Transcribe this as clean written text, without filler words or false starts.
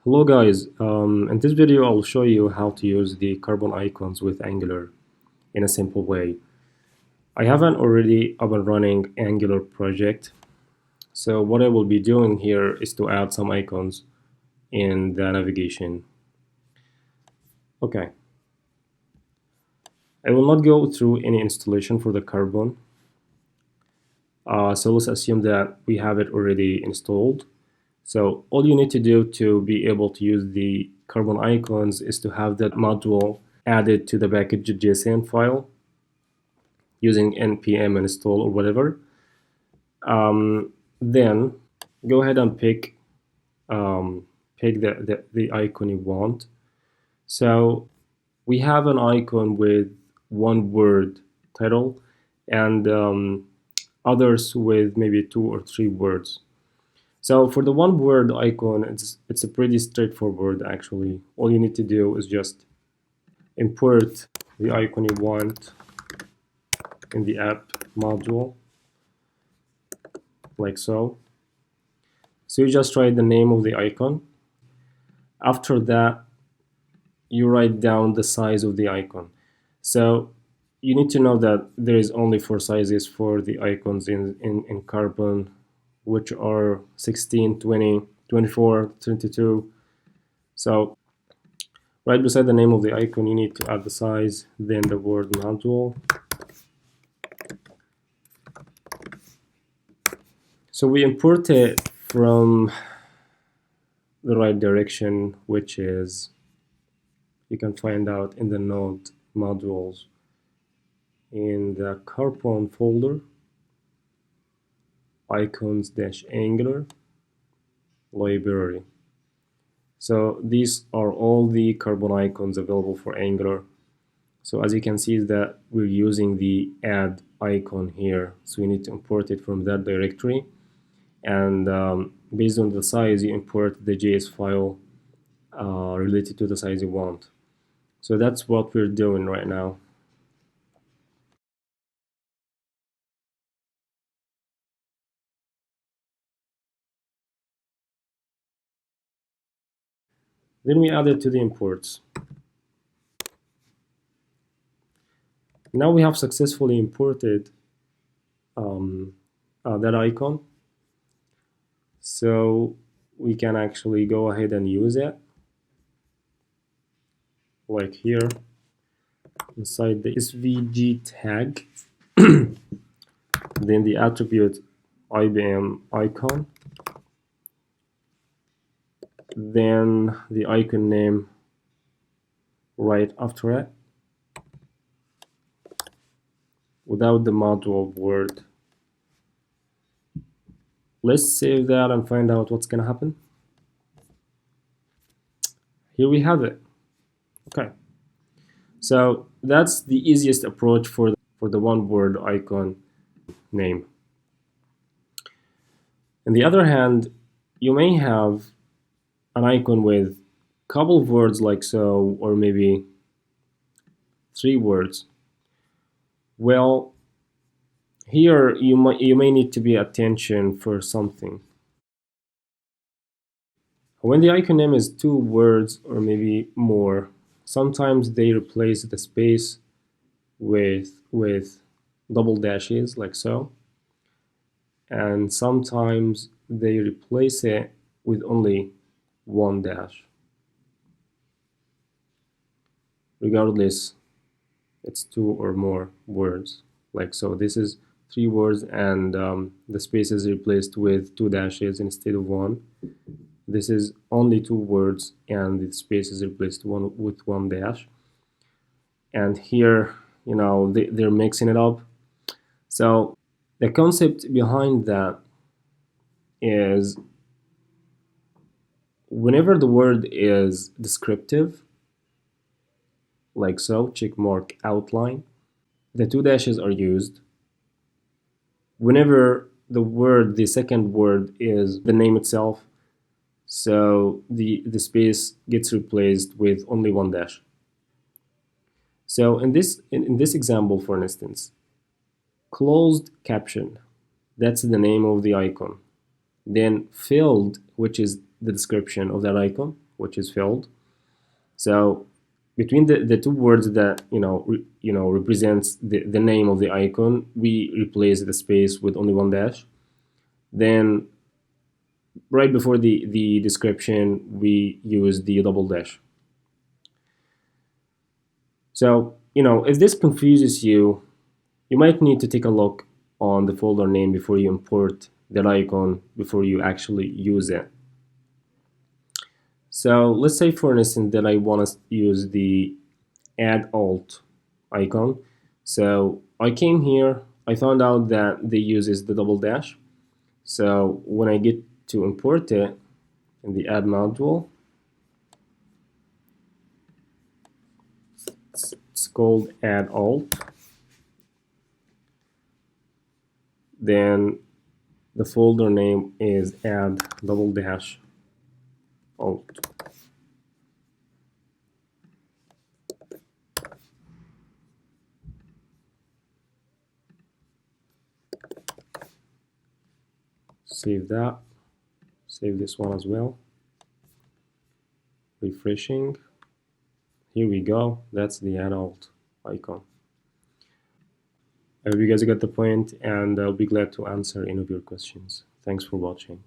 Hello guys, in this video I'll show you how to use the carbon icons with Angular in a simple way. I have an already up and running Angular project, so what I will be doing here is to add some icons in the navigation. Okay, I will not go through any installation for the carbon, so let's assume that we have it already installed. So all you need to do to be able to use the carbon icons is to have that module added to the package.json file using npm install or whatever. Then go ahead and pick the icon you want. So we have an icon with one word title and others with maybe 2 or 3 words. So for the one word icon, it's a pretty straightforward actually. All you need to do is just import the icon you want in the app module, like so. So you just write the name of the icon. After that, you write down the size of the icon. So you need to know that there is only 4 sizes for the icons in Carbon, which are 16, 20, 24, 32. So right beside the name of the icon, you need to add the size, then the word module. So we import it from the right direction, which is, you can find out in the node modules in the Carbon folder, icons-angular library. So these are all the carbon icons available for Angular. So as you can see that we're using the add icon here. So we need to import it from that directory. And based on the size, you import the JS file related to the size you want. So that's what we're doing right now. Then we add it to the imports. Now we have successfully imported that icon. So we can actually go ahead and use it. Like here, inside the SVG tag, then the attribute IBM icon, then the icon name right after it, without the module word. Let's save that and find out what's gonna happen. Here we have it. Okay, so that's the easiest approach for the one word icon name. On the other hand, you may have an icon with a couple of words like so, or maybe 3 words. Well, here you may need to be attention for something. When the icon name is 2 words or maybe more, sometimes they replace the space with double dashes like so, and sometimes they replace it with only 1 dash. Regardless, it's 2 or more words like so. This is 3 words and the space is replaced with 2 dashes instead of 1. This is only 2 words and the space is replaced with 1 dash. And here, you know, they're mixing it up. So the concept behind that is whenever the word is descriptive, like so, check mark outline, the 2 dashes are used. Whenever the second word is the name itself, so the space gets replaced with only 1 dash. So in this example, for instance, closed caption, that's the name of the icon. Then filled, which is the description of that icon, which is filled. So between the two words that represents the name of the icon, we replace the space with only one dash. Then right before the description, we use the double dash. So if this confuses you, you might need to take a look on the folder name before you import that icon, before you actually use it. So let's say, for instance, that I want to use the add alt icon. So I came here, I found out that the use is the double dash. So when I get to import it in the add module, it's called add alt. Then the folder name is add double dash alt. Save that. Save this one as well. Refreshing. Here we go. That's the add alt icon. I hope you guys got the point, and I'll be glad to answer any of your questions. Thanks for watching.